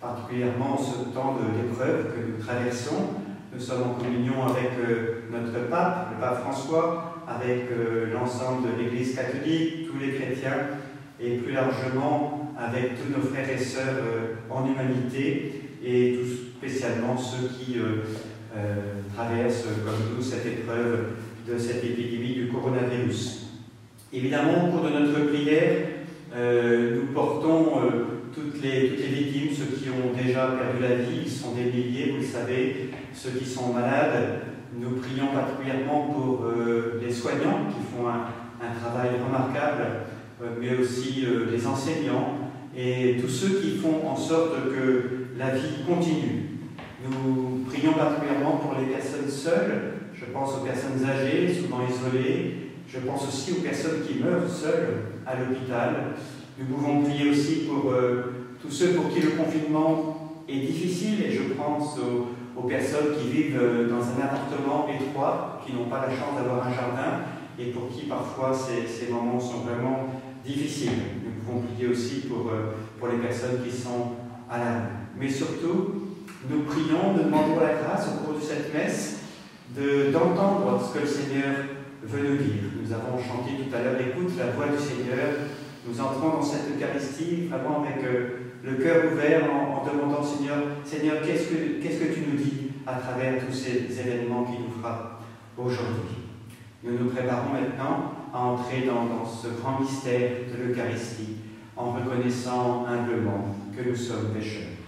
Particulièrement en ce temps d'épreuve que nous traversons. Nous sommes en communion avec notre pape, le pape François, avec l'ensemble de l'Église catholique, tous les chrétiens, et plus largement avec tous nos frères et sœurs en humanité, et tout spécialement ceux qui traversent comme nous cette épreuve de cette épidémie du coronavirus. Évidemment, au cours de notre prière, nous portons toutes les victimes, ceux qui ont déjà perdu la vie, ils sont des milliers, vous le savez, ceux qui sont malades. Nous prions particulièrement pour les soignants qui font un travail remarquable, mais aussi les enseignants et tous ceux qui font en sorte que la vie continue. Nous prions particulièrement pour les personnes seules, je pense aux personnes âgées, souvent isolées, je pense aussi aux personnes qui meurent seules à l'hôpital. Nous pouvons prier aussi pour tous ceux pour qui le confinement est difficile, et je pense aux personnes qui vivent dans un appartement étroit, qui n'ont pas la chance d'avoir un jardin, et pour qui parfois ces moments sont vraiment difficiles. Nous pouvons prier aussi pour les personnes qui sont à la rue. Mais surtout, nous prions, nous demandons la grâce au cours de cette messe d'entendre ce que le Seigneur veut nous dire. Nous avons chanté tout à l'heure, écoute la voix du Seigneur. Nous entrons dans cette Eucharistie vraiment avec le cœur ouvert en demandant Seigneur, qu'est-ce que tu nous dis à travers tous ces événements qui nous frappent aujourd'hui. Nous nous préparons maintenant à entrer dans ce grand mystère de l'Eucharistie en reconnaissant humblement que nous sommes pécheurs.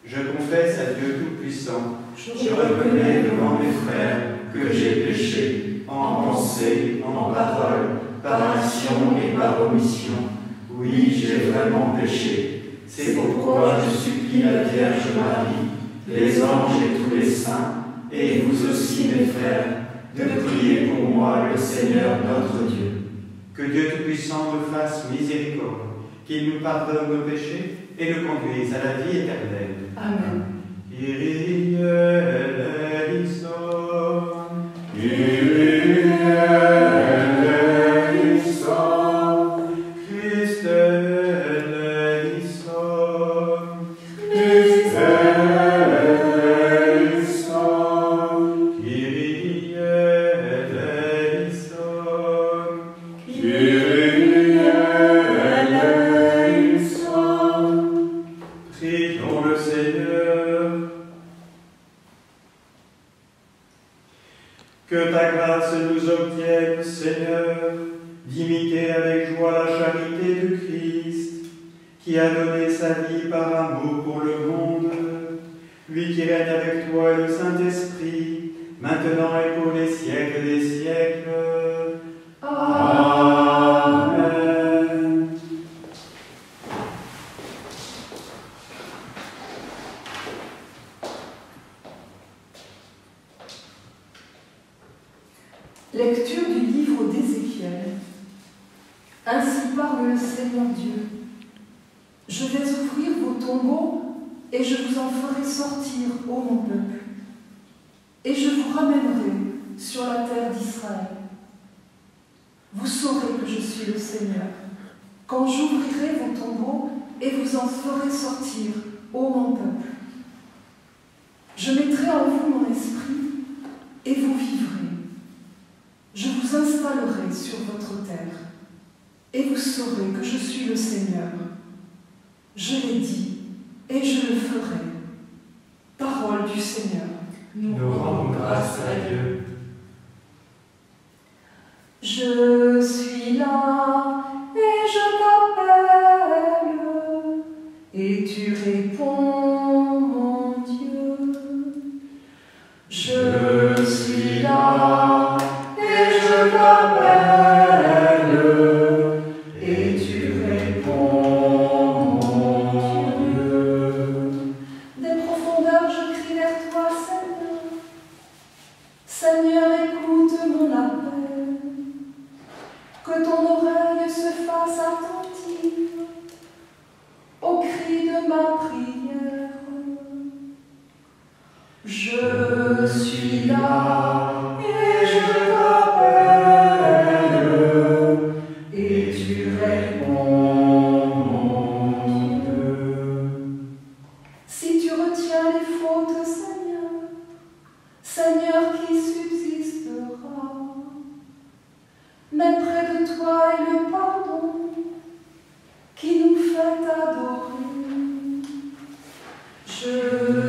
Je confesse à Dieu Tout-Puissant, je reconnais devant mes frères que j'ai péché en pensée, en parole, par action et par omission. Oui, j'ai vraiment péché. C'est pourquoi je supplie la Vierge Marie, les anges et tous les saints, et vous aussi mes frères, de prier pour moi le Seigneur notre Dieu. Que Dieu Tout-Puissant nous fasse miséricorde, qu'il nous pardonne nos péchés et nous conduise à la vie éternelle. Amen. Kyrie eleison. Kyrie grâce nous obtienne, Seigneur, d'imiter avec joie la charité de Christ, qui a donné sa vie par amour pour le monde, lui qui règne avec toi et le Saint-Esprit, maintenant et pour les siècles des siècles. Amen. Lecture du livre d'Ézéchiel. Ainsi parle le Seigneur Dieu. Je vais ouvrir vos tombeaux et je vous en ferai sortir, ô mon peuple, et je vous ramènerai sur la terre d'Israël. Vous saurez que je suis le Seigneur, quand j'ouvrirai vos tombeaux et vous en ferai sortir, ô mon peuple. Je mettrai en vous mon esprit et vous vivrez. Je vous installerai sur votre terre et vous saurez que je suis le Seigneur. Je l'ai dit et je le ferai. Parole du Seigneur. Nous rendons grâce à Dieu. Je suis là et je t'appelle, et tu réponds, mon Dieu. Je suis là et je t'appelle, et tu réponds, mon Dieu. Des profondeurs je crie vers toi, Seigneur. Seigneur, écoute mon appel. Que ton oreille se fasse attentive au cri de ma prière. Je suis là et je t'appelle, et tu réponds, mon Dieu. Si tu retiens les fautes, Seigneur, Seigneur, qui subsistera? Mais près de toi est le pardon qui nous fait adorer. Je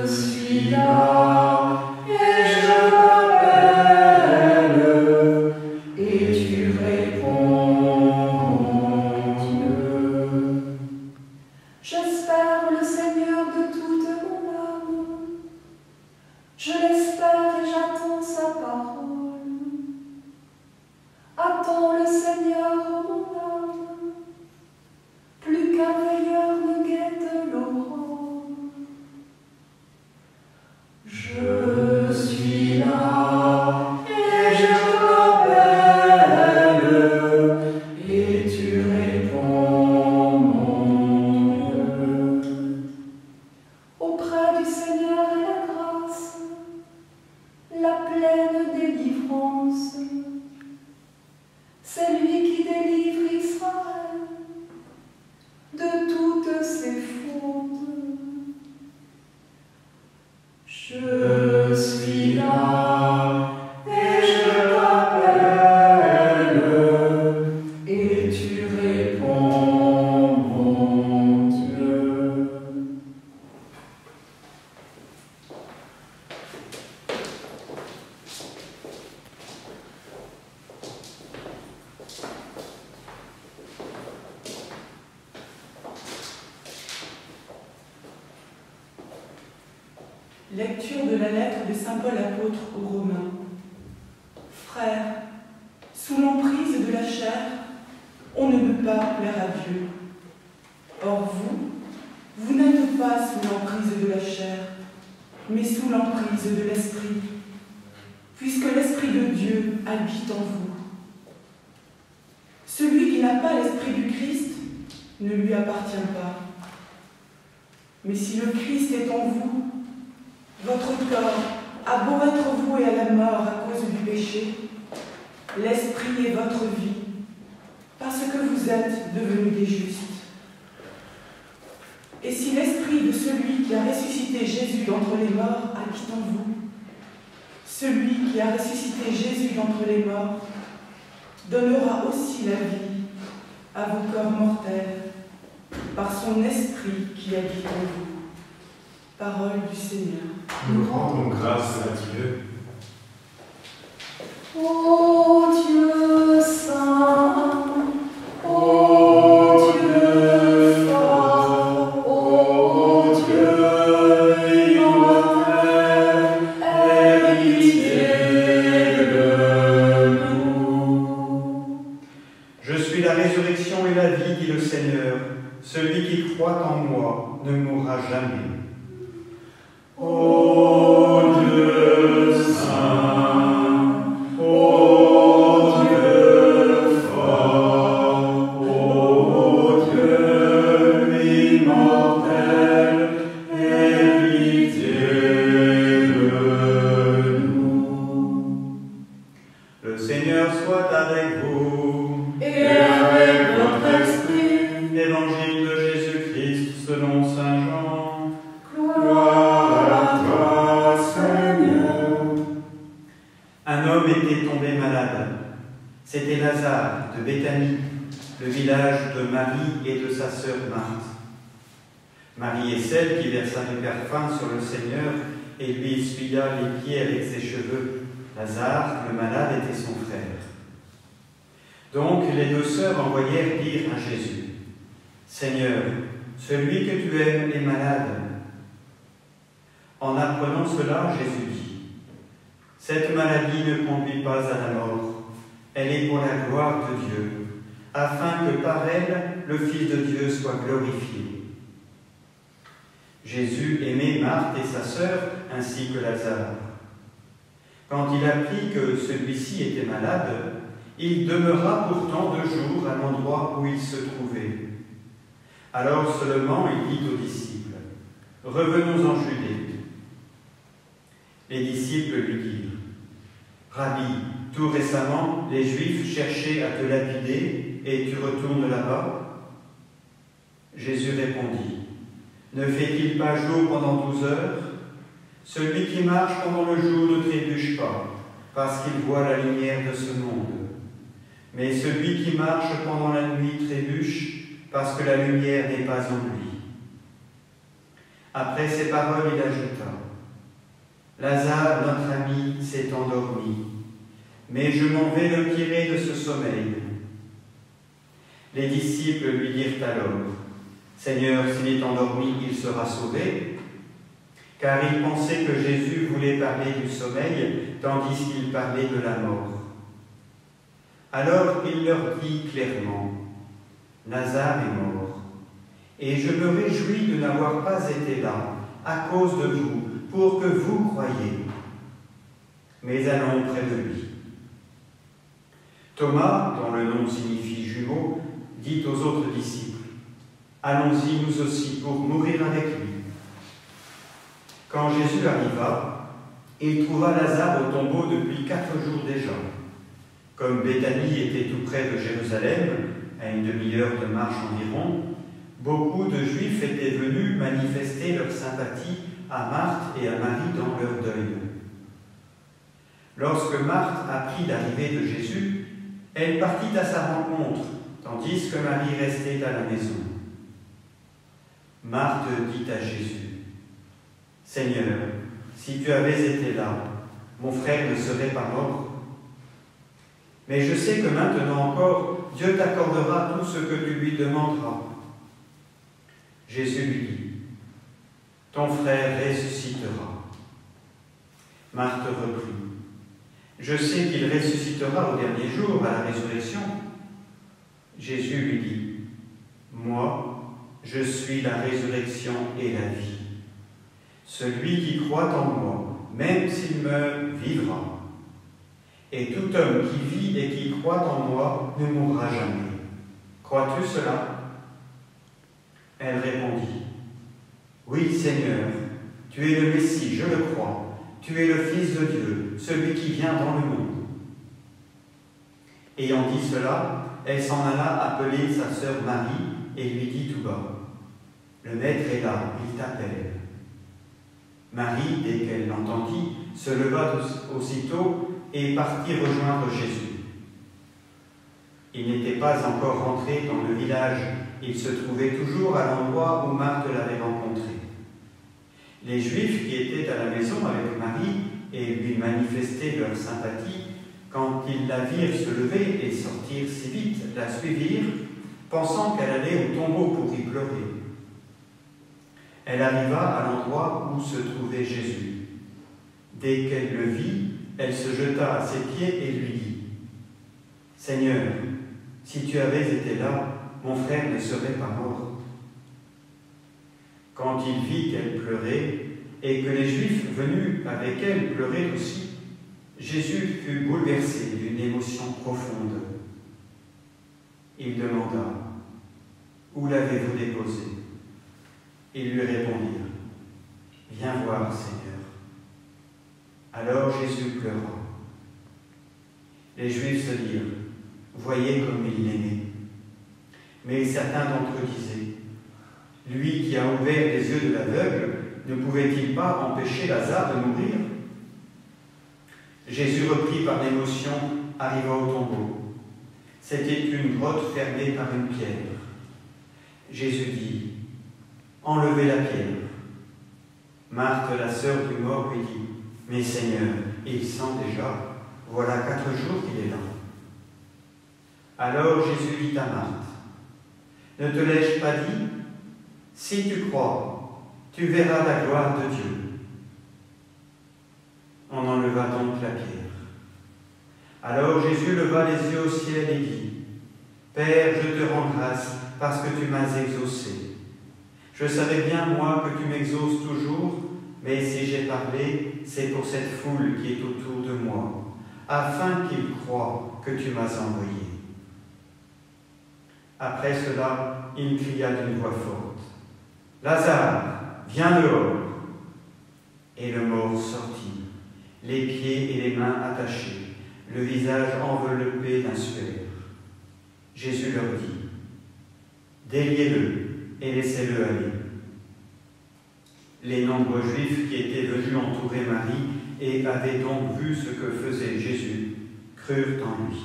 suis là et je t'appelle, et tu réponds, mon Dieu. J'espère le Seigneur de toute mon âme. Je l'espère et j'attends sa parole. Attends le Seigneur, mon âme, plus qu'un veilleur ne guette l'aurore. Je suis là et je t'appelle, et tu réponds, mon Dieu. Auprès du Seigneur est la grâce, la pleine délivrance. C'est lui qui délivre Israël de toutes ses fautes. Je suis là et je t'appelle, et tu réponds, mon Dieu. Lecture de la lettre de saint Paul apôtre aux Romains. Frères, sous l'emprise de la chair, on ne peut pas plaire à Dieu. Or vous n'êtes pas sous l'emprise de la chair, mais sous l'emprise de l'Esprit, puisque l'Esprit de Dieu habite en vous. Celui qui n'a pas l'Esprit du Christ ne lui appartient pas. Mais si le Christ est en vous, votre corps a beau être voué à la mort à cause du péché, l'Esprit est votre vie, parce que vous êtes devenus des justes. Et si l'Esprit de celui qui a ressuscité Jésus d'entre les morts habite en vous, celui qui a ressuscité Jésus d'entre les morts donnera aussi la vie à vos corps mortels par son Esprit qui habite en vous. Parole du Seigneur. Nous rendons grâce à Dieu. Ô Dieu saint, ô Dieu fort, ô Dieu immortel, aie pitié de nous. Je suis la résurrection et la vie, dit le Seigneur. Celui qui croit en moi ne mourra jamais. Ô Dieu saint, ô Dieu fort, ô Dieu immortel, aie pitié de nous. Le Seigneur soit avec vous. Et avec votre esprit, Évangile de Jésus-Christ selon saint Jean. gloire à toi, Seigneur. Un homme était tombé malade. C'était Lazare de Béthanie, le village de Marie et de sa sœur Marthe. Marie est celle qui versa du parfum sur le Seigneur et lui essuya les pieds avec ses cheveux. Lazare, le malade, était son frère. Donc les deux sœurs envoyèrent dire à Jésus: Seigneur, celui que tu aimes est malade. En apprenant cela, Jésus dit: Cette maladie ne conduit pas à la mort, elle est pour la gloire de Dieu, afin que par elle le Fils de Dieu soit glorifié. Jésus aimait Marthe et sa sœur ainsi que Lazare. Quand il apprit que celui-ci était malade, il demeura pourtant 2 jours à l'endroit où il se trouvait. Alors seulement il dit aux disciples: Revenons en Judée. Les disciples lui dirent: Rabbi, tout récemment, les Juifs cherchaient à te lapider et tu retournes là-bas? Jésus répondit: Ne fait-il pas jour pendant 12 heures? Celui qui marche pendant le jour ne trébuche pas, parce qu'il voit la lumière de ce monde. Mais celui qui marche pendant la nuit trébuche, parce que la lumière n'est pas en lui. Après ces paroles, il ajouta: Lazare, notre ami, s'est endormi, mais je m'en vais le tirer de ce sommeil. Les disciples lui dirent alors: Seigneur, s'il est endormi, il sera sauvé. Car ils pensaient que Jésus voulait parler du sommeil, tandis qu'il parlait de la mort. Alors il leur dit clairement: Lazare est mort, et je me réjouis de n'avoir pas été là, à cause de vous, pour que vous croyiez. Mais allons près de lui. Thomas, dont le nom signifie jumeau, dit aux autres disciples: Allons-y nous aussi pour mourir avec lui. Quand Jésus arriva, il trouva Lazare au tombeau depuis 4 jours déjà. Comme Béthanie était tout près de Jérusalem, à une demi-heure de marche environ, beaucoup de Juifs étaient venus manifester leur sympathie à Marthe et à Marie dans leur deuil. Lorsque Marthe apprit l'arrivée de Jésus, elle partit à sa rencontre, tandis que Marie restait à la maison. Marthe dit à Jésus: Seigneur, si tu avais été là, mon frère ne serait pas mort. Mais je sais que maintenant encore, Dieu t'accordera tout ce que tu lui demanderas. Jésus lui dit: Ton frère ressuscitera. Marthe reprit: Je sais qu'il ressuscitera au dernier jour, à la résurrection. Jésus lui dit: Moi, je suis la résurrection et la vie. Celui qui croit en moi, même s'il meurt, vivra. Et tout homme qui vit et qui croit en moi ne mourra jamais. Crois-tu cela? Elle répondit: Oui, Seigneur, tu es le Messie, je le crois. Tu es le Fils de Dieu, celui qui vient dans le monde. Ayant dit cela, elle s'en alla appeler sa sœur Marie et lui dit tout bas: Le Maître est là, il t'appelle. Marie, dès qu'elle l'entendit, se leva aussitôt et partit rejoindre Jésus. Il n'était pas encore rentré dans le village, il se trouvait toujours à l'endroit où Marthe l'avait rencontré. Les Juifs qui étaient à la maison avec Marie et lui manifestaient leur sympathie, quand ils la virent se lever et sortir si vite, la suivirent, pensant qu'elle allait au tombeau pour y pleurer. Elle arriva à l'endroit où se trouvait Jésus. Dès qu'elle le vit, elle se jeta à ses pieds et lui dit : « Seigneur, si tu avais été là, mon frère ne serait pas mort. » Quand il vit qu'elle pleurait, et que les Juifs venus avec elle pleuraient aussi, Jésus fut bouleversé d'une émotion profonde. Il demanda : « Où l'avez-vous déposé ?» Ils lui répondirent : « Viens voir, Seigneur. » Alors Jésus pleura. Les Juifs se dirent : « Voyez comme il l'aimait. » Mais certains d'entre eux disaient : « Lui qui a ouvert les yeux de l'aveugle, ne pouvait-il pas empêcher Lazare de mourir ?» Jésus, repris par l'émotion, arriva au tombeau. C'était une grotte fermée par une pierre. Jésus dit : « Enlevez la pierre. » Marthe, la sœur du mort, lui dit : « Mais Seigneur, il sent déjà, voilà 4 jours qu'il est là. » Alors Jésus dit à Marthe : « Ne te l'ai-je pas dit ? Si tu crois, tu verras la gloire de Dieu. » On enleva donc la pierre. Alors Jésus leva les yeux au ciel et dit : « Père, je te rends grâce parce que tu m'as exaucé. Je savais bien, moi, que tu m'exauces toujours, mais si j'ai parlé, c'est pour cette foule qui est autour de moi, afin qu'ils croient que tu m'as envoyé. » Après cela, il cria d'une voix forte : « Lazare, viens dehors !» Et le mort sortit, les pieds et les mains attachés, le visage enveloppé d'un suaire. Jésus leur dit : « Déliez-le et laissez-le aller. » Les nombreux Juifs qui étaient venus entourer Marie et avaient donc vu ce que faisait Jésus, crurent en lui.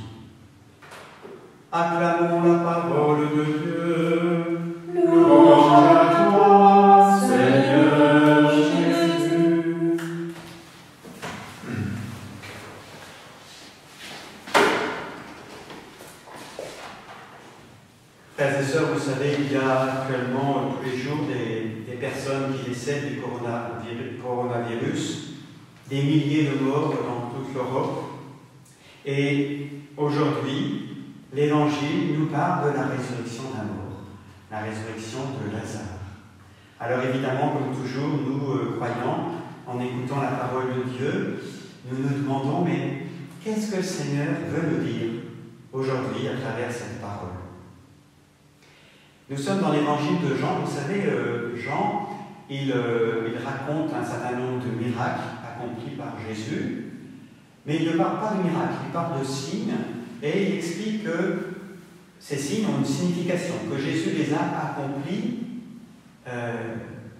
Acclamons la parole de Dieu. Louange à toi, Seigneur Jésus. Frères et sœurs, vous savez, il y a actuellement tous les jours des personnes qui décèdent du coronavirus, des milliers de morts dans toute l'Europe. Et aujourd'hui, l'Évangile nous parle de la résurrection d'un mort, la résurrection de Lazare. Alors évidemment, comme toujours, nous croyants, en écoutant la parole de Dieu, nous nous demandons, mais qu'est-ce que le Seigneur veut nous dire aujourd'hui à travers cette parole ? Nous sommes dans l'évangile de Jean. Vous savez, Jean, il raconte un certain nombre de miracles accomplis par Jésus, mais il ne parle pas de miracles, il parle de signes, et il explique que ces signes ont une signification, que Jésus les a accomplis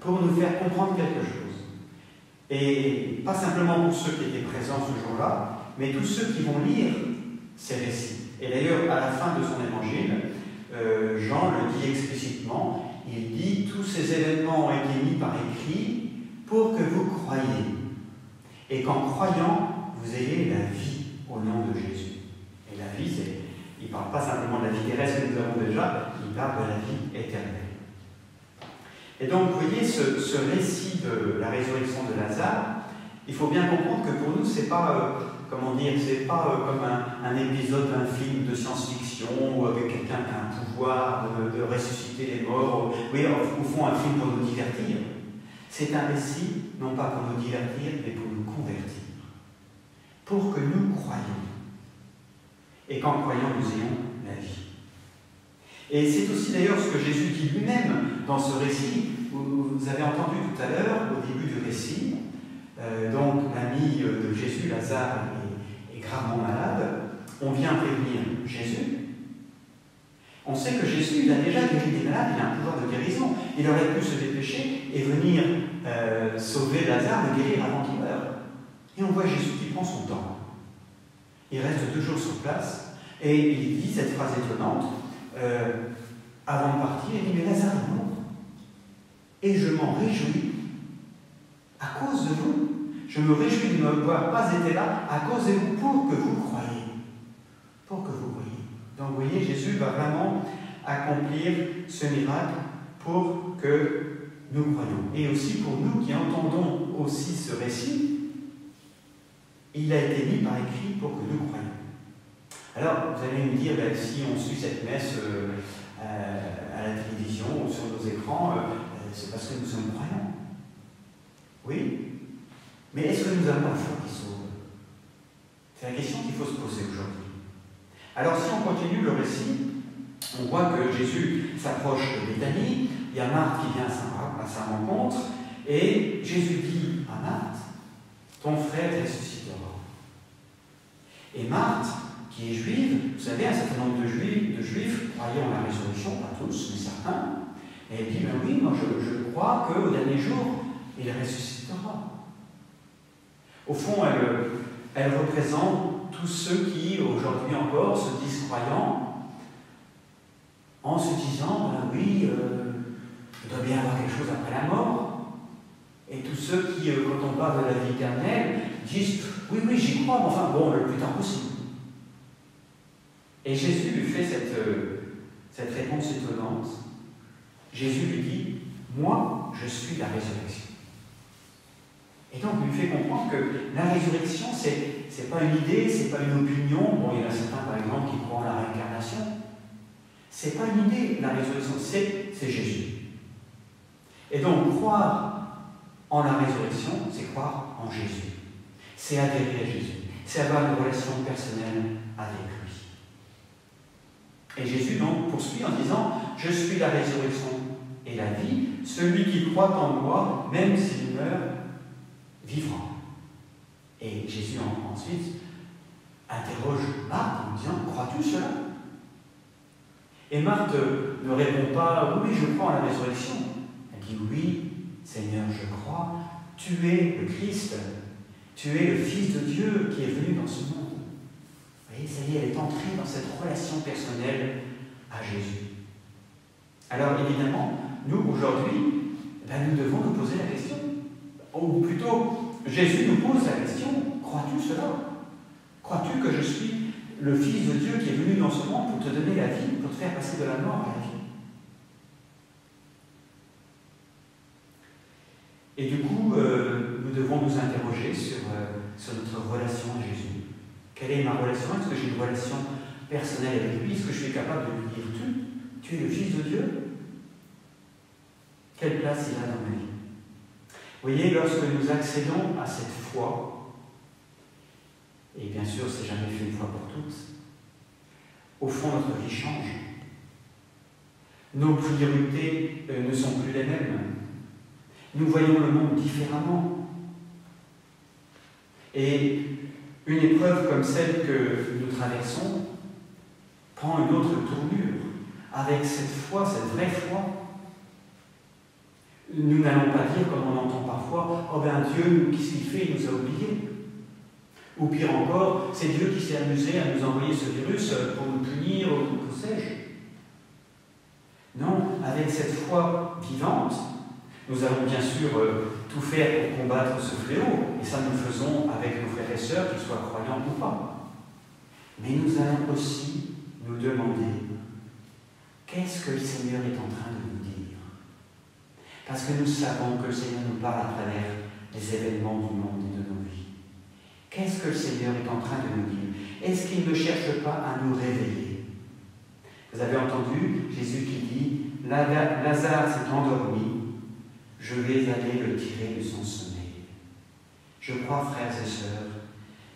pour nous faire comprendre quelque chose. Et pas simplement pour ceux qui étaient présents ce jour-là, mais tous ceux qui vont lire ces récits. Et d'ailleurs, à la fin de son évangile, Jean le dit explicitement, il dit « Tous ces événements ont été mis par écrit pour que vous croyiez, et qu'en croyant, vous ayez la vie au nom de Jésus. » Et la vie, il ne parle pas simplement de la vie terrestre que nous avons déjà, il parle de la vie éternelle. Et donc, vous voyez, ce récit de la résurrection de Lazare, il faut bien comprendre que pour nous, c'est pas... c'est pas comme un épisode d'un film de science-fiction ou avec quelqu'un qui a un pouvoir de ressusciter les morts. Oui, au fond, un film pour nous divertir. C'est un récit, non pas pour nous divertir, mais pour nous convertir. Pour que nous croyions. Et qu'en croyant, nous ayons la vie. Et c'est aussi d'ailleurs ce que Jésus dit lui-même dans ce récit. Vous avez entendu tout à l'heure, au début du récit, donc l'ami de Jésus, Lazare, est gravement malade. On vient prévenir Jésus. On sait que Jésus, il a déjà guéri des malades, il a un pouvoir de guérison. Il aurait pu se dépêcher et venir sauver Lazare, le guérir avant qu'il meure. Et on voit Jésus qui prend son temps. Il reste 2 jours sur place et il dit cette phrase étonnante. Avant de partir, il dit « Mais Lazare est mort. Et je m'en réjouis à cause de vous. Je me réjouis de ne pas été là à cause de vous pour que vous croyiez. » va vraiment accomplir ce miracle pour que nous croyons. Et aussi pour nous qui entendons aussi ce récit, il a été mis par écrit pour que nous croyions. Alors, vous allez me dire, ben, si on suit cette messe à la télévision ou sur nos écrans, c'est parce que nous sommes croyants. Oui, mais est-ce que nous avons la foi qui sauve? C'est la question qu'il faut se poser aujourd'hui. Alors, si on continue le récit, on voit que Jésus s'approche de Béthanie, il y a Marthe qui vient à sa rencontre, et Jésus dit à Marthe, ton frère ressuscitera. Et Marthe, qui est juive, vous savez, un certain nombre de juifs croyaient en la résurrection, pas tous, mais certains, et elle dit, ben oui, moi je crois qu'au dernier jour, il ressuscitera. Au fond, elle représente tous ceux qui, aujourd'hui encore, se disent croyants, en se disant, ben oui, il doit bien y avoir quelque chose après la mort. Et tous ceux qui, quand on parle de la vie éternelle, disent, oui, j'y crois, mais enfin, bon, le plus tard possible. Et Jésus lui fait cette réponse étonnante. Jésus lui dit, moi, je suis la résurrection. Et donc, il lui fait comprendre que la résurrection, c'est pas une idée, c'est pas une opinion. Bon, il y en a certains, par exemple, qui croient en la réincarnation. C'est pas une idée, la résurrection, c'est Jésus. Et donc, croire en la résurrection, c'est croire en Jésus. C'est adhérer à Jésus. C'est avoir une relation personnelle avec lui. Et Jésus donc poursuit en disant, je suis la résurrection et la vie. Celui qui croit en moi, même s'il meurt, vivra. Et Jésus ensuite interroge Marthe en disant, crois-tu cela? Et Marthe ne répond pas, oui, je crois en la résurrection. Elle dit, oui, Seigneur, je crois, tu es le Christ, tu es le Fils de Dieu qui est venu dans ce monde. Vous voyez, ça y est, elle est entrée dans cette relation personnelle à Jésus. Alors évidemment, nous aujourd'hui, nous devons nous poser la question. Ou plutôt, Jésus nous pose la question, crois-tu cela? Crois-tu que je suis le Fils de Dieu qui est venu dans ce monde pour te donner la vie, pour te faire passer de la mort à la vie? Et du coup, nous devons nous interroger sur notre relation à Jésus. Quelle est ma relation? Est-ce que j'ai une relation personnelle avec lui? Est-ce que je suis capable de lui dire, tu es le Fils de Dieu? Quelle place il a dans ma vie? Vous voyez, lorsque nous accédons à cette foi, et bien sûr, c'est jamais fait une fois pour toutes, au fond, notre vie change. Nos priorités ne sont plus les mêmes. Nous voyons le monde différemment. Et une épreuve comme celle que nous traversons prend une autre tournure. Avec cette foi, cette vraie foi, nous n'allons pas dire, comme on entend parfois, « Oh ben Dieu, qu'est-ce qu'il fait? Il nous a oubliés. » Ou pire encore, c'est Dieu qui s'est amusé à nous envoyer ce virus pour nous punir, ou que sais-je. Non, avec cette foi vivante, nous allons bien sûr tout faire pour combattre ce fléau, et ça nous le faisons avec nos frères et sœurs, qu'ils soient croyants ou pas. Mais nous allons aussi nous demander qu'est-ce que le Seigneur est en train de nous dire? Parce que nous savons que le Seigneur nous parle à travers les événements du monde et de nos vies. Qu'est-ce que le Seigneur est en train de nous dire? Est-ce qu'il ne cherche pas à nous réveiller? Vous avez entendu Jésus qui dit « Lazare s'est endormi, je vais aller le tirer de son sommeil. » Je crois, frères et sœurs,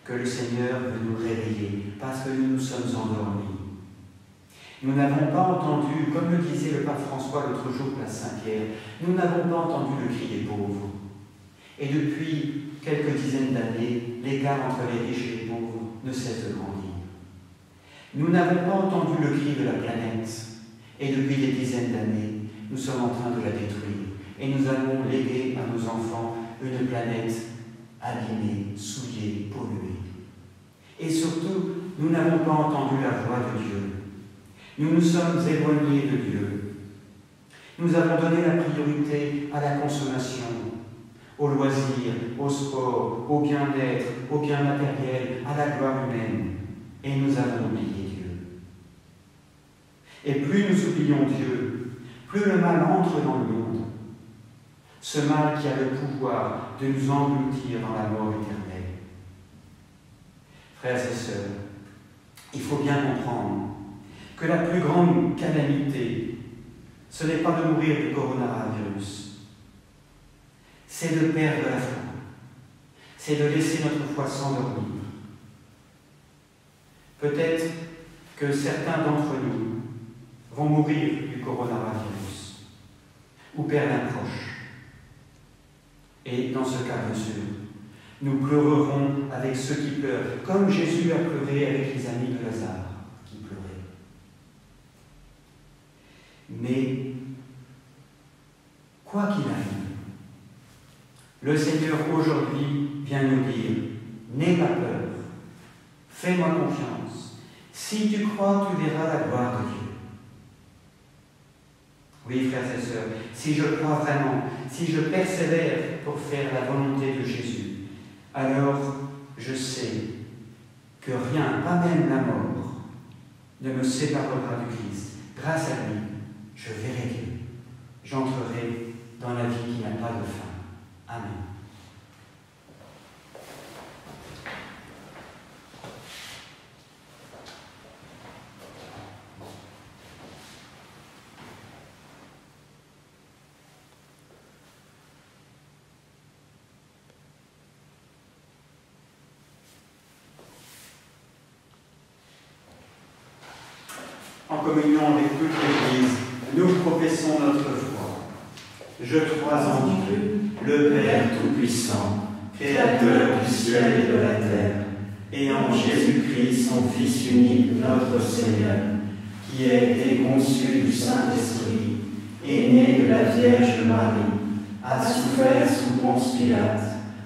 que le Seigneur veut nous réveiller parce que nous nous sommes endormis. Nous n'avons pas entendu, comme le disait le pape François l'autre jour, place Saint-Pierre, nous n'avons pas entendu le cri des pauvres. Et depuis quelques dizaines d'années, l'écart entre les riches et les pauvres ne cesse de grandir. Nous n'avons pas entendu le cri de la planète. Et depuis des dizaines d'années, nous sommes en train de la détruire. Et nous allons léguer à nos enfants une planète abîmée, souillée, polluée. Et surtout, nous n'avons pas entendu la voix de Dieu. Nous nous sommes éloignés de Dieu. Nous avons donné la priorité à la consommation, au loisir, au sport, au bien-être, au bien matériel, à la gloire humaine. Et nous avons oublié Dieu. Et plus nous oublions Dieu, plus le mal entre dans le monde. Ce mal qui a le pouvoir de nous engloutir dans la mort éternelle. Frères et sœurs, il faut bien comprendre que la plus grande calamité, ce n'est pas de mourir du coronavirus, c'est de perdre la foi, c'est de laisser notre foi s'endormir. Peut-être que certains d'entre nous vont mourir du coronavirus ou perdre un proche. Et dans ce cas, bien sûr, nous pleurerons avec ceux qui pleurent, comme Jésus a pleuré avec les amis de Lazare qui pleuraient. Mais, quoi qu'il arrive, le Seigneur aujourd'hui vient nous dire, n'aie pas peur, fais-moi confiance. Si tu crois, tu verras la gloire de Dieu. Oui, frères et sœurs, si je crois vraiment, si je persévère pour faire la volonté de Jésus, alors je sais que rien, pas même la mort, ne me séparera du Christ. Grâce à lui, je verrai Dieu. J'entrerai dans la vie qui n'a pas de fin. Amen. En communion avec toute l'Église, nous professons notre foi. Je crois en Dieu, le Père Tout-Puissant, Créateur du ciel et de la terre, et en Jésus-Christ, son Fils unique, notre Seigneur, qui a été conçu du Saint-Esprit, est né de la Vierge Marie, a souffert sous Ponce Pilate,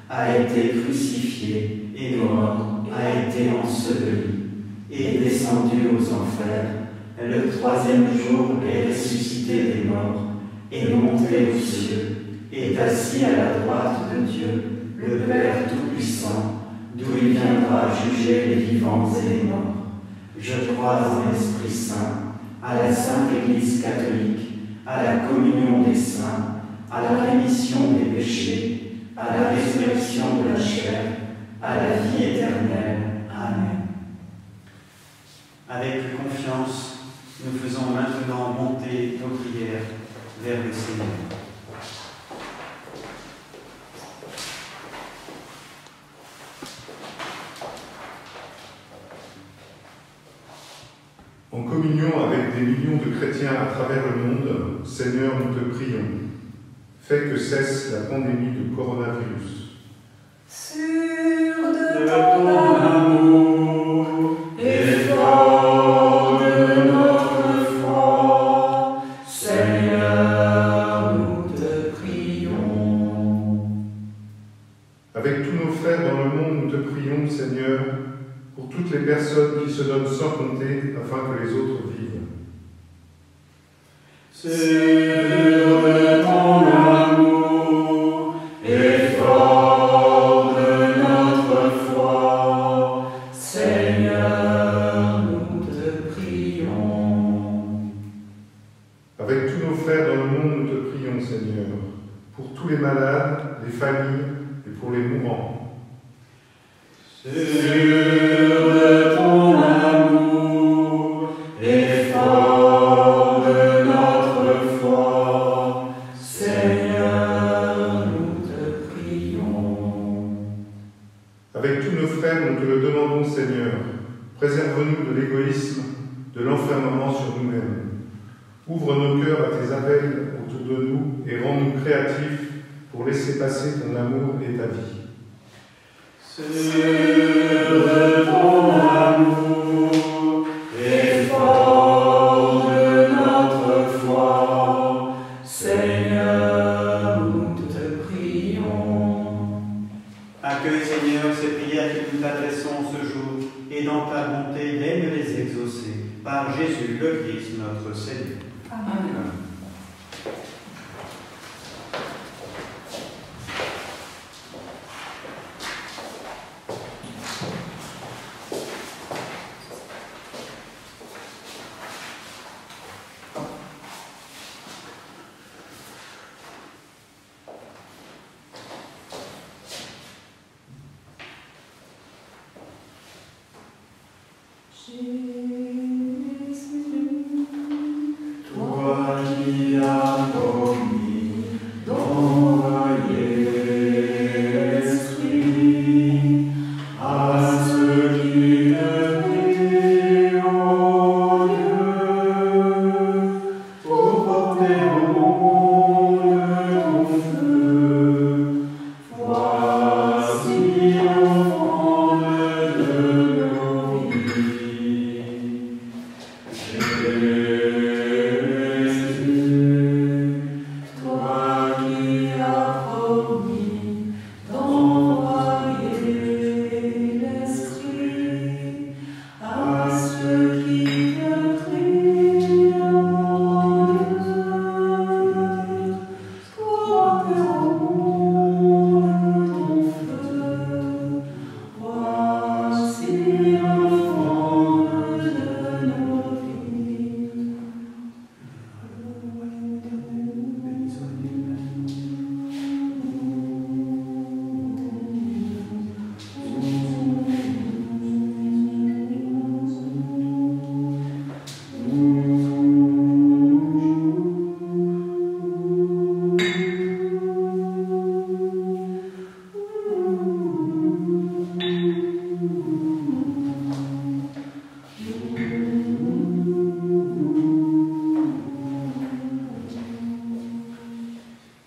a été crucifié et mort, a été enseveli, et descendu aux enfers. Le troisième jour est ressuscité des morts, est monté aux cieux, est assis à la droite de Dieu, le Père Tout-Puissant, d'où il viendra juger les vivants et les morts. Je crois en l'Esprit Saint, à la Sainte Église catholique, à la communion des saints, à la rémission des péchés, à la résurrection de la chair, à la vie éternelle. Amen. Avec confiance, nous faisons maintenant monter nos prières vers le Seigneur. En communion avec des millions de chrétiens à travers le monde, Seigneur, nous te prions. Fais que cesse la pandémie du coronavirus. Sûr de ton amour et fort de notre foi, Seigneur, nous te prions. Avec tous nos frères dans le monde, nous te prions, Seigneur, pour toutes les personnes qui se donnent sans compter afin que les autres vivent. Sûr de ton amour et fort de notre foi, Seigneur, nous te prions. Avec tous nos frères dans le monde, nous te prions, Seigneur, pour tous les malades, les familles et pour les mourants. Sûr de ton amour et fort de notre foi, Seigneur, nous te prions. Avec tous nos frères, nous te le demandons, Seigneur, préserve-nous de l'égoïsme, de l'enfermement sur nous-mêmes. Ouvre nos cœurs à tes appels autour de nous et rends-nous créatifs pour laisser passer ton amour et ta vie. Sûr de ton amour et fort de notre foi, Seigneur, nous te prions. Accueille, Seigneur, ces prières que nous t'adressons ce jour, et dans ta bonté, daigne les exaucer. Par Jésus le Christ, notre Seigneur. Amen.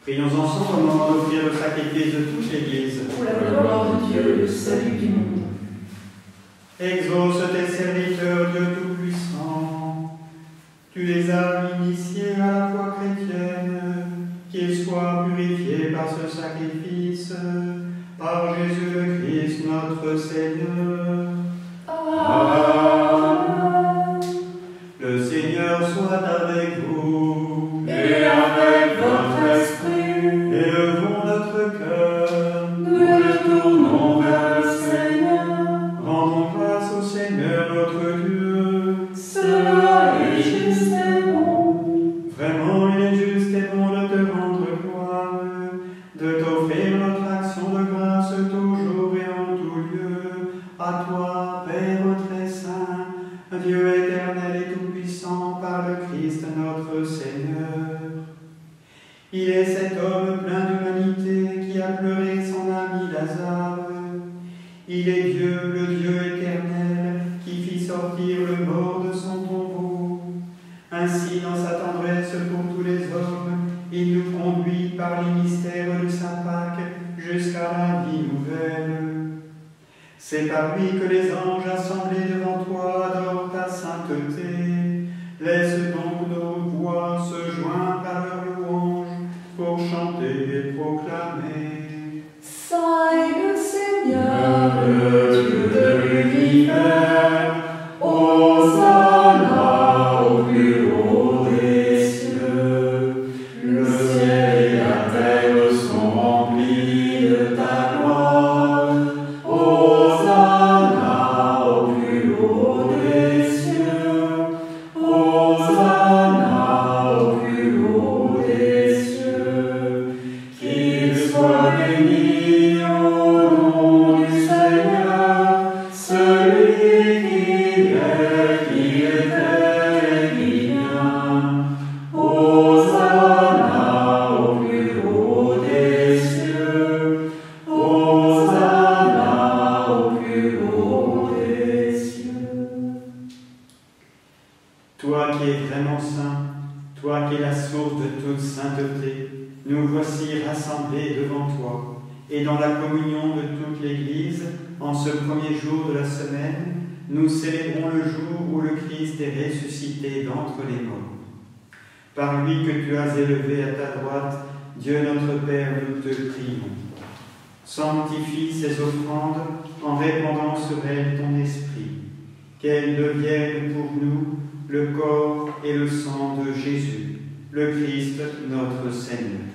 Prions ensemble au moment d'offrir le sacrifice de toute l'Église. Pour la gloire de Dieu et le salut du monde. Exauce tes serviteurs, Dieu Tout-Puissant. Tu les as initiés à la foi chrétienne, qu'ils soient purifiés par ce sacrifice, par Jésus le Christ, notre Seigneur. Amen. Le Seigneur soit avec vous. Et avec votre esprit, Élevons notre cœur. nous le tournons vers le Seigneur. Rendons grâce au Seigneur notre Dieu. Cela est juste et bon. Vraiment, il est juste et bon de te rendre gloire, de t'offrir notre action de grâce toujours et en tout lieu. À toi, Père très saint, Dieu éternel et tout-puissant, par le Christ notre Seigneur. Il est cet homme plein d'humanité qui a pleuré son ami Lazare. Il est Dieu, le Dieu éternel, qui fit sortir le mort de son tombeau. Ainsi, dans sa tendresse pour tous les hommes, il nous conduit par les mystères de sa Pâque jusqu'à la vie nouvelle. C'est par lui que les anges assemblés devant toi adorent ta sainteté. Laisse donc nos voix se joindre à leur louange pour chanter et proclamer. Saint est le Seigneur, le Dieu de l'univers. Hosanna au plus haut des cieux. Le ciel et la terre sont remplis de ta gloire. Hosanna au plus haut des cieux. Hosanna au plus haut des cieux. Qu'il soit béni au nom du Seigneur, celui qui était et qui vient. Hosanna au plus haut des cieux. Hosanna au plus haut des cieux. Toi qui es vraiment saint, toi qui es la source de toute sainteté, nous voici rassemblés devant toi et dans la communion de toute l'Église, en ce premier jour de la semaine, nous célébrons le jour où le Christ est ressuscité d'entre les morts. Par lui que tu as élevé à ta droite, Dieu notre Père, nous te prions. Sanctifie ces offrandes en répandant sur elles ton esprit, qu'elles deviennent pour nous le corps et le sang de Jésus, le Christ notre Seigneur.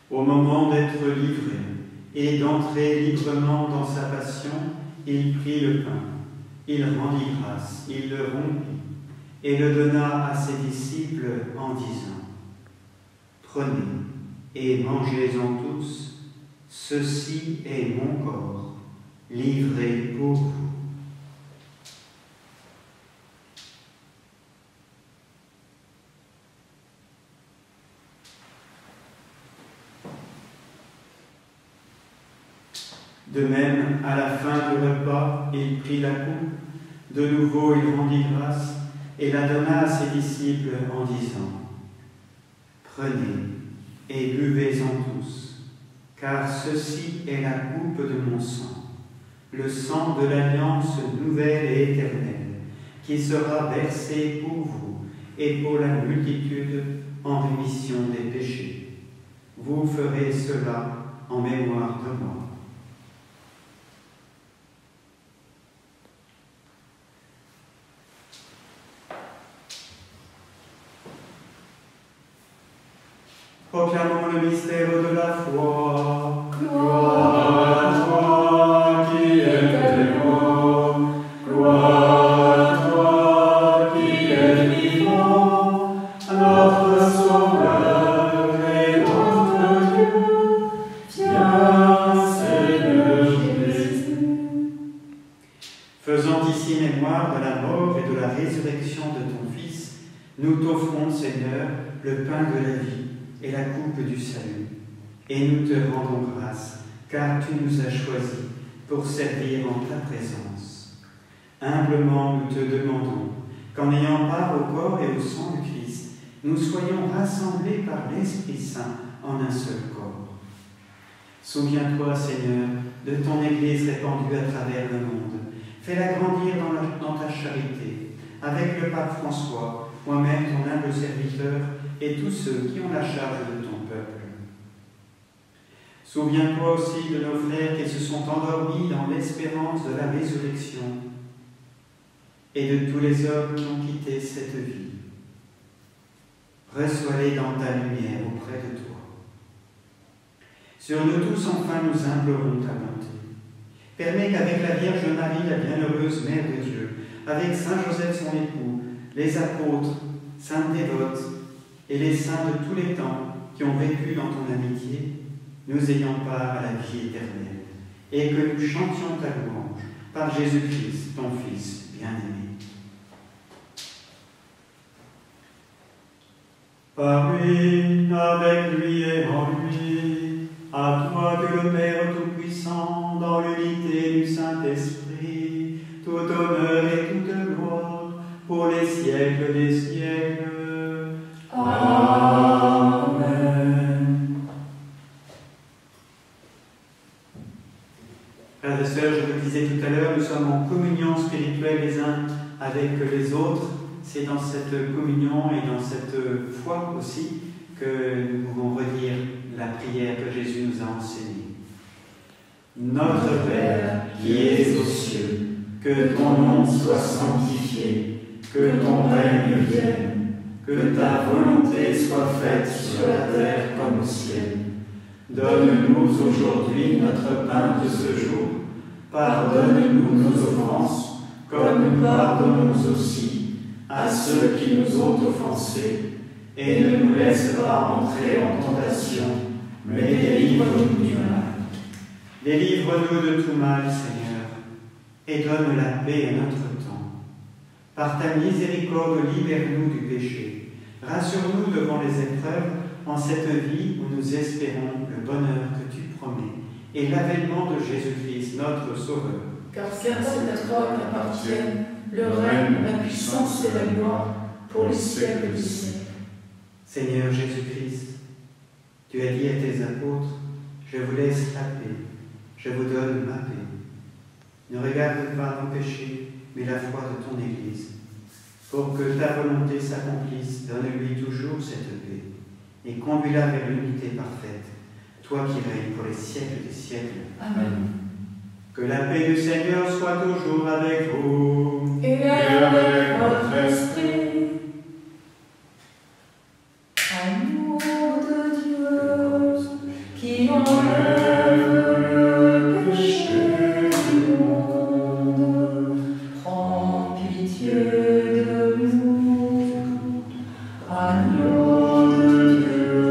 Au moment d'être livré et d'entrer librement dans sa passion, il prit le pain, il rendit grâce, il le rompit et le donna à ses disciples en disant : Prenez et mangez-en tous, ceci est mon corps, livré pour vous. De même, à la fin du repas, il prit la coupe, de nouveau il rendit grâce et la donna à ses disciples en disant : Prenez et buvez-en tous, car ceci est la coupe de mon sang, le sang de l'alliance nouvelle et éternelle, qui sera versé pour vous et pour la multitude en rémission des péchés. Vous ferez cela en mémoire de moi. Proclamons le mystère de la foi. Gloire à toi qui es mort. Gloire à toi qui es vivant. Notre Sauveur et notre Dieu. Viens, Seigneur Jésus. Faisant ici mémoire de la mort et de la résurrection de ton Fils, nous t'offrons, Seigneur, le pain de la vie et la coupe du salut. Et nous te rendons grâce, car tu nous as choisis pour servir en ta présence. Humblement, nous te demandons qu'en ayant part au corps et au sang du Christ, nous soyons rassemblés par l'Esprit Saint en un seul corps. Souviens-toi, Seigneur, de ton Église répandue à travers le monde. Fais-la grandir dans ta charité, avec le pape François, moi-même, ton humble serviteur, et tous ceux qui ont la charge de ton peuple. Souviens-toi aussi de nos frères qui se sont endormis dans l'espérance de la résurrection, et de tous les hommes qui ont quitté cette vie. Reçois-les dans ta lumière auprès de toi. Sur nous tous, enfin, nous implorons ta bonté. Permets qu'avec la Vierge Marie, la bienheureuse Mère de Dieu, avec Saint Joseph son époux, les apôtres, saintes dévotes et les saints de tous les temps qui ont vécu dans ton amitié, nous ayons part à la vie éternelle, et que nous chantions ta louange par Jésus-Christ, ton Fils bien-aimé. Par lui, avec lui et en lui, à toi Dieu le Père Tout-Puissant, dans l'unité du Saint-Esprit, tout honneur et toute gloire, pour les siècles des siècles. Amen. Frères et sœurs, je vous le disais tout à l'heure, nous sommes en communion spirituelle les uns avec les autres. C'est dans cette communion et dans cette foi aussi que nous pouvons redire la prière que Jésus nous a enseignée. Notre Père qui es aux cieux, que ton nom soit sanctifié, que ton règne vienne, que ta volonté soit faite sur la terre comme au ciel. Donne-nous aujourd'hui notre pain de ce jour. Pardonne-nous nos offenses, comme nous pardonnons aussi à ceux qui nous ont offensés, et ne nous laisse pas entrer en tentation, mais délivre-nous du mal. Délivre-nous de tout mal, Seigneur, et donne la paix à notre temps. Par ta miséricorde, libère-nous du péché. Rassure-nous devant les épreuves en cette vie où nous espérons le bonheur que tu promets et l'avènement de Jésus-Christ, notre Sauveur. Car c'est à toi qu'appartiennent le règne, la puissance et la gloire pour les siècles des siècles. Seigneur Jésus-Christ, tu as dit à tes apôtres, je vous laisse la paix, je vous donne ma paix. Ne regarde pas nos péchés, mais la foi de ton Église. Pour que ta volonté s'accomplisse, donne-lui toujours cette paix, et conduis-la vers l'unité parfaite, toi qui règnes pour les siècles des siècles. Amen. Que la paix du Seigneur soit toujours avec vous. Et avec votre esprit. Amour de Dieu, qui enlève le péché du monde, prends pitié de nous. Agneau de Dieu,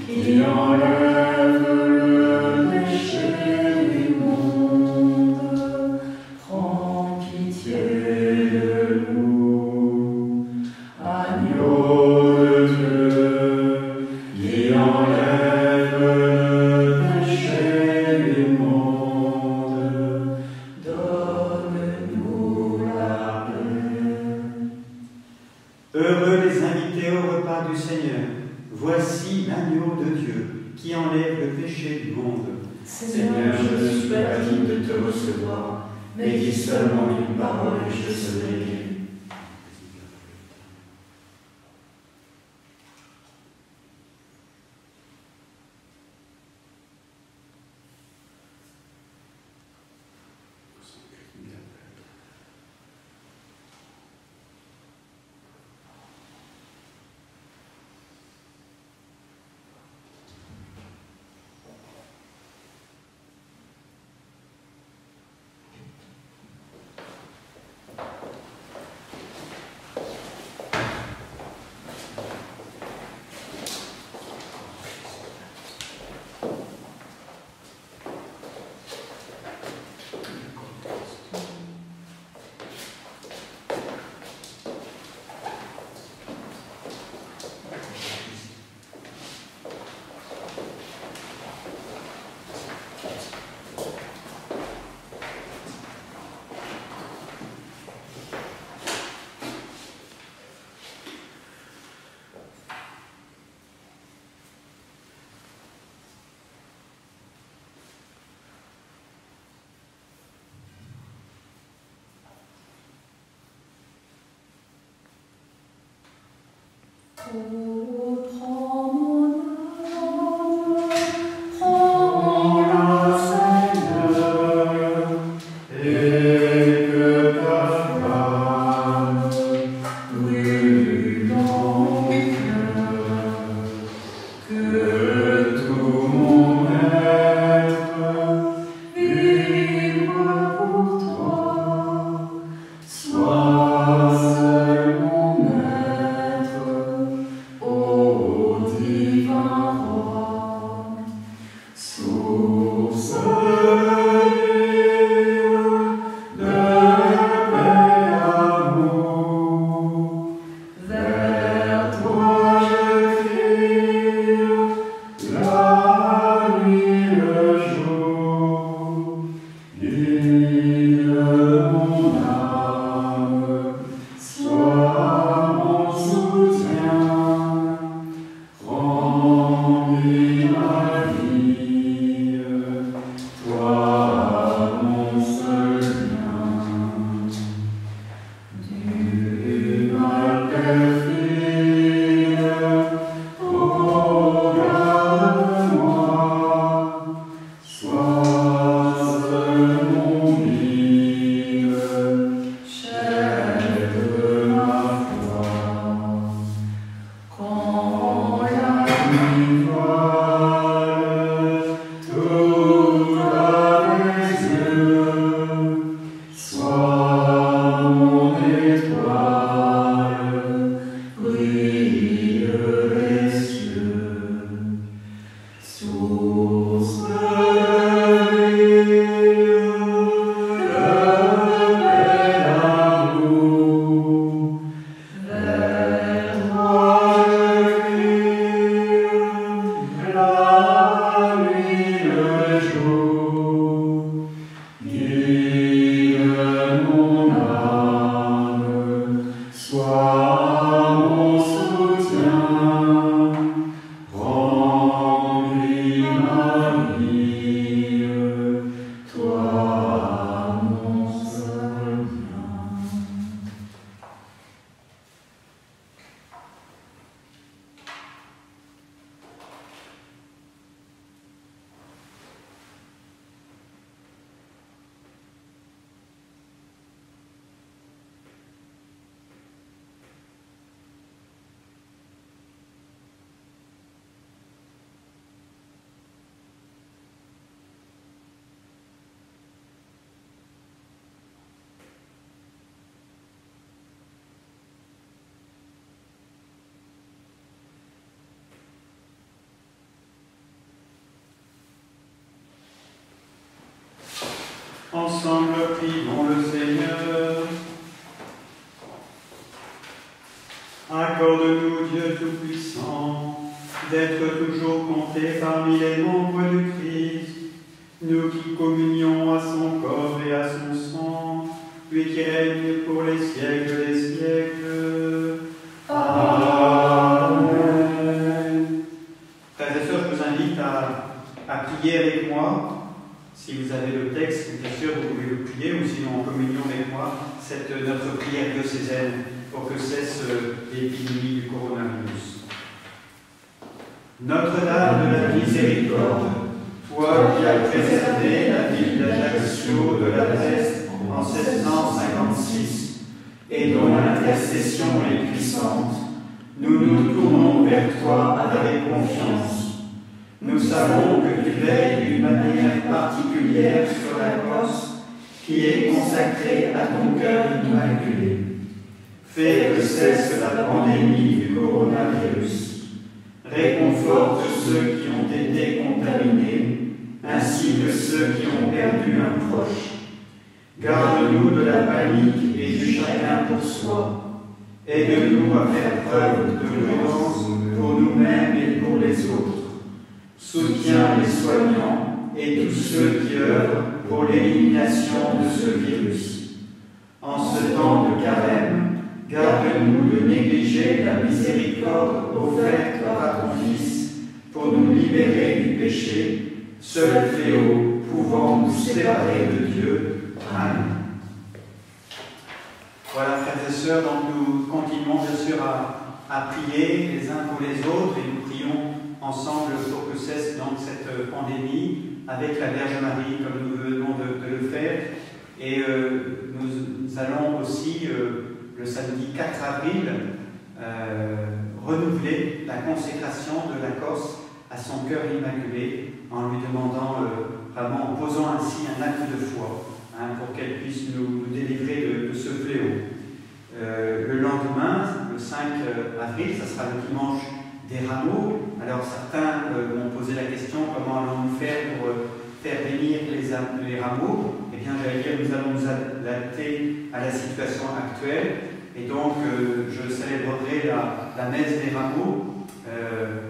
qui enlève le péché du monde, prends pitié de nous. Agneau de Dieu, qui enlève le péché du monde, donne-nous la paix. Heureux les invités au repas du Seigneur. Voici l'agneau de Dieu qui enlève le péché du monde. Seigneur, je ne suis pas digne de te recevoir, mais dis seulement une parole et je serai guéri. Ensemble, prions le Seigneur. Accorde-nous, Dieu Tout-Puissant, d'être toujours comptés parmi les membres du Christ, nous qui communions à son corps et à son sang, lui qui règne pour les siècles des siècles. Amen. Frères et sœurs, je vous invite à prier avec moi. Si vous avez le texte, bien sûr, vous pouvez le prier, ou sinon en communion avec moi, c'est notre prière diocésaine pour que cesse l'épidémie du coronavirus. Notre-Dame de la Miséricorde, toi qui as préservé la ville d'Ajaccio de la peste en 1756 et dont l'intercession est puissante, nous nous tournons vers toi avec confiance. Nous savons que tu veilles d'une manière particulière sur la Corse, qui est consacrée à ton cœur immaculé. Fais que cesse la pandémie du coronavirus. Réconforte ceux qui ont été contaminés, ainsi que ceux qui ont perdu un proche. Garde-nous de la panique et du chacun pour soi. Aide-nous à faire preuve de prudence pour nous-mêmes et pour les autres. Soutiens les soignants et tous ceux qui œuvrent pour l'élimination de ce virus. En ce temps de carême, garde-nous de négliger la miséricorde offerte par ton Fils pour nous libérer du péché, seul fléau pouvant nous séparer de Dieu. Amen. Voilà, frères et sœurs, donc nous continuons bien sûr à à prier les uns pour les autres et nous prions ensemble pour que cesse donc cette pandémie avec la Vierge Marie comme nous venons de le faire. Et nous allons aussi, le samedi 4 avril, renouveler la consécration de la Corse à son cœur immaculé en lui demandant, vraiment en posant ainsi un acte de foi pour qu'elle puisse nous délivrer de ce fléau. Le lendemain, le 5 avril, ça sera le dimanche des rameaux. Alors certains m'ont posé la question, comment allons-nous faire pour faire bénir les rameaux? Eh bien, j'allais dire, nous allons nous adapter à la situation actuelle. Et donc, je célébrerai la messe des rameaux,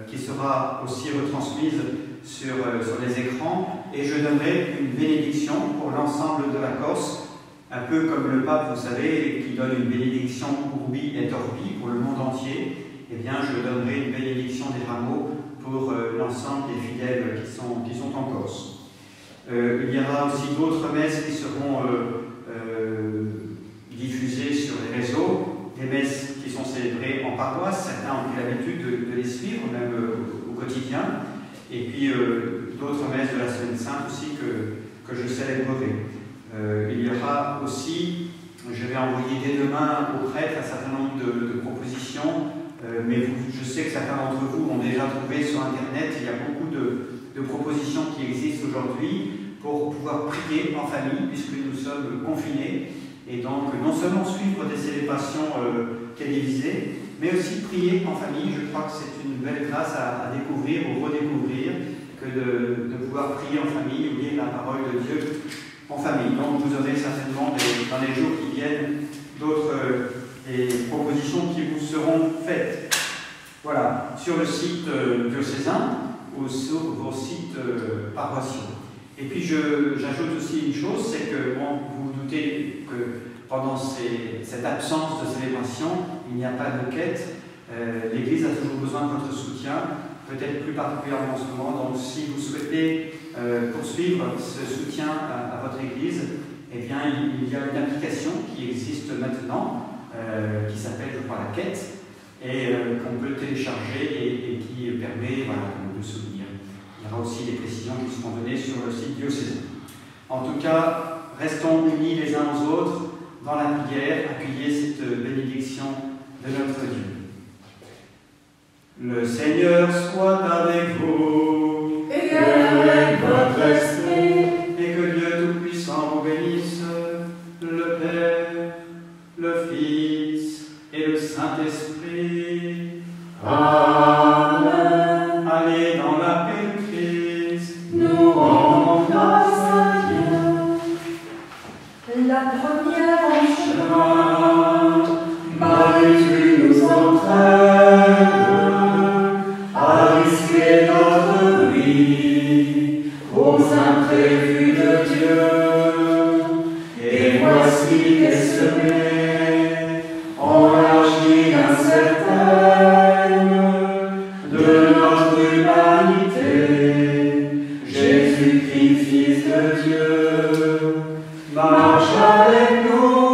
qui sera aussi retransmise sur les écrans. Et je donnerai une bénédiction pour l'ensemble de la Corse, un peu comme le pape, vous savez, qui donne une bénédiction urbi et orbi pour le monde entier. Eh bien, je donnerai une bénédiction des rameaux pour l'ensemble des fidèles qui sont en Corse. Il y aura aussi d'autres messes qui seront diffusées sur les réseaux, des messes qui sont célébrées en paroisse, certains ont eu l'habitude de les suivre, même au quotidien, et puis d'autres messes de la Semaine Sainte aussi que je célébrerai. Il y aura aussi, je vais envoyer dès demain aux prêtres un certain nombre de propositions, mais je sais que certains d'entre vous ont déjà trouvé sur Internet, il y a beaucoup de propositions qui existent aujourd'hui pour pouvoir prier en famille, puisque nous sommes confinés, et donc non seulement suivre des célébrations télévisées, mais aussi prier en famille. Je crois que c'est une belle grâce à découvrir ou redécouvrir que de pouvoir prier en famille ou lire la parole de Dieu en famille. Donc vous aurez certainement dans les jours qui viennent d'autres propositions qui vous seront faites. Voilà, sur le site diocésain ou sur vos sites paroissiaux. Et puis j'ajoute aussi une chose, c'est que vous vous doutez que pendant cette absence de célébration, il n'y a pas de quête. L'Église a toujours besoin de votre soutien, peut-être plus particulièrement en ce moment. Donc si vous souhaitez poursuivre ce soutien à votre Église, eh bien il y a une application qui existe maintenant, qui s'appelle, je crois, la Quête, et qu'on peut télécharger et qui permet de soutenir. Il y aura aussi des précisions qui seront données sur le site diocésain. En tout cas, restons unis les uns aux autres dans la prière, accueillez cette bénédiction de notre Dieu. Le Seigneur soit avec vous, et avec votre esprit, et que Dieu Tout-Puissant vous bénisse, le Père, le Fils et le Saint-Esprit. Amen. Allez dans la paix du Christ. Nous rendons grâce à Dieu. La première en chemin, Marie, tu nous entraînes à risquer notre vie aux imprévus de Dieu. Et voici qu'est semée en l'argile incertaine de notre humanité. Jésus-Christ, Fils de Dieu, marche avec nous.